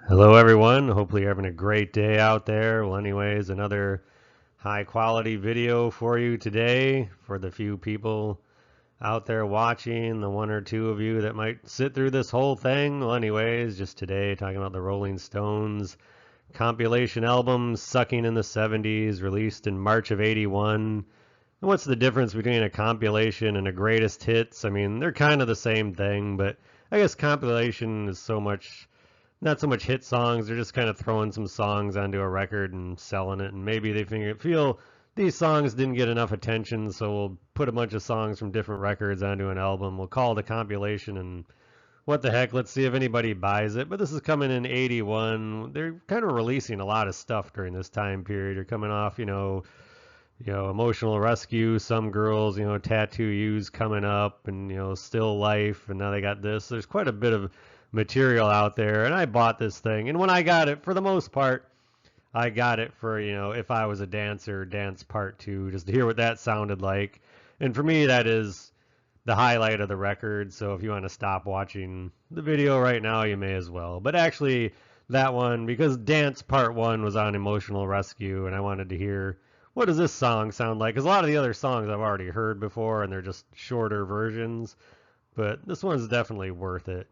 Hello, everyone. Hopefully, you're having a great day out there. Well, anyways, another high quality video for you today for the few people out there watching, the one or two of you that might sit through this whole thing. Well, anyways, just today talking about the Rolling Stones compilation album Sucking in the 70s, released in March of 81. And what's the difference between a compilation and a greatest hits? I mean, they're kind of the same thing, but I guess compilation is not so much hit songs. They're just kind of throwing some songs onto a record and selling it. And maybe they feel these songs didn't get enough attention, so we'll put a bunch of songs from different records onto an album. We'll call it a compilation, and what the heck? Let's see if anybody buys it. But this is coming in '81. They're kind of releasing a lot of stuff during this time period. You're coming off, Emotional Rescue, Some Girls, Tattoo You's coming up, and Still Life, and now they got this. There's quite a bit of material out there, and I bought this thing. And when I got it, for the most part, I got it for, If I Was a Dancer, Dance Part 2, just to hear what that sounded like. And for me, that is the highlight of the record. So if you want to stop watching the video right now, you may as well. But actually, that one, because Dance Part 1 was on Emotional Rescue, and I wanted to hear what does this song sound like? Because a lot of the other songs I've already heard before, and they're just shorter versions. But this one's definitely worth it.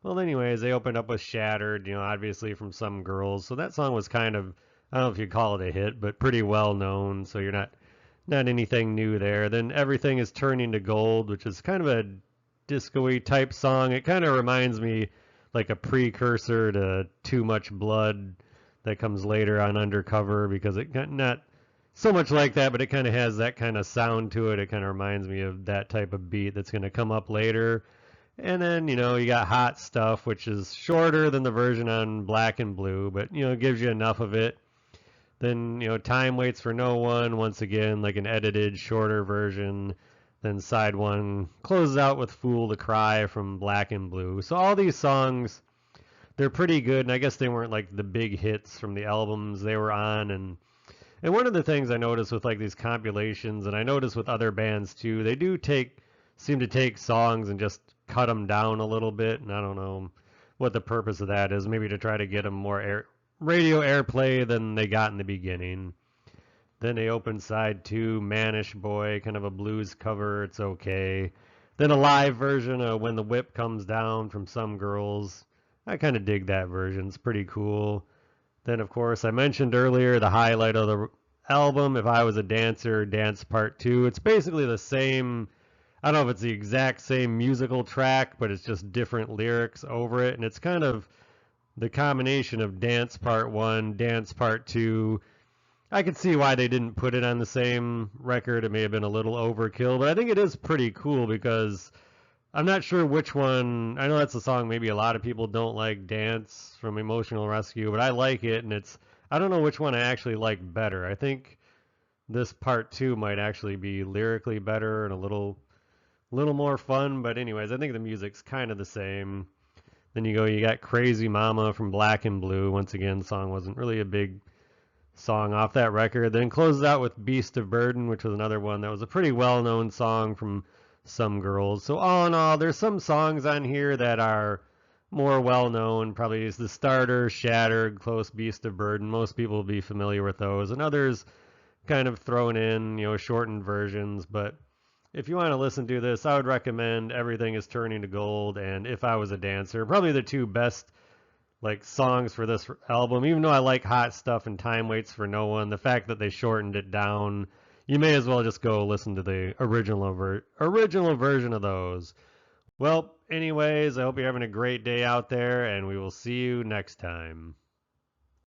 Well, anyways, they opened up with Shattered, obviously from Some Girls. So that song was kind of, I don't know if you'd call it a hit, but pretty well known. So you're not anything new there. Then Everything is Turning to Gold, which is kind of a disco-y type song. It kind of reminds me like a precursor to Too Much Blood that comes later on Undercover, because it not so much like that, but it kind of has that kind of sound to it. It kind of reminds me of that type of beat that's going to come up later. And then, you got Hot Stuff, which is shorter than the version on Black and Blue, but, it gives you enough of it. Then, Time Waits for No One, once again, like an edited, shorter version. Then side one closes out with Fool to Cry from Black and Blue. So all these songs, they're pretty good, and I guess they weren't like the big hits from the albums they were on. And one of the things I noticed with like these compilations, and I noticed with other bands too, they do seem to take songs and just cut them down a little bit. And I don't know what the purpose of that is. Maybe to try to get them more radio airplay than they got in the beginning. Then they opened side two, Manish Boy, kind of a blues cover. It's okay. Then a live version of When the Whip Comes Down from Some Girls. I kind of dig that version. It's pretty cool. Then, of course, I mentioned earlier the highlight of the album, If I Was a Dancer, Dance Part 2. It's basically the same. I don't know if it's the exact same musical track, but it's just different lyrics over it. And it's kind of the combination of Dance Part 1, Dance Part 2. I could see why they didn't put it on the same record. It may have been a little overkill, but I think it is pretty cool because I'm not sure which one. I know that's a song maybe a lot of people don't like, Dance from Emotional Rescue, but I like it, and I don't know which one I actually like better. I think this part 2 might actually be lyrically better and a little more fun, but anyways, I think the music's kind of the same. Then you got Crazy Mama from Black and Blue. Once again, the song wasn't really a big song off that record. Then closes out with Beast of Burden, which was another one that was a pretty well-known song from Some Girls. So all in all, there's some songs on here that are more well-known. Probably is The Starter, Shattered, Close, Beast of Burden. Most people will be familiar with those. And others kind of thrown in, shortened versions. But if you want to listen to this, I would recommend Everything is Turning to Gold and If I Was a Dancer. Probably the two best like songs for this album. Even though I like Hot Stuff and Time Waits for No One, the fact that they shortened it down, you may as well just go listen to the original version of those. Well, anyways, I hope you're having a great day out there, and we will see you next time.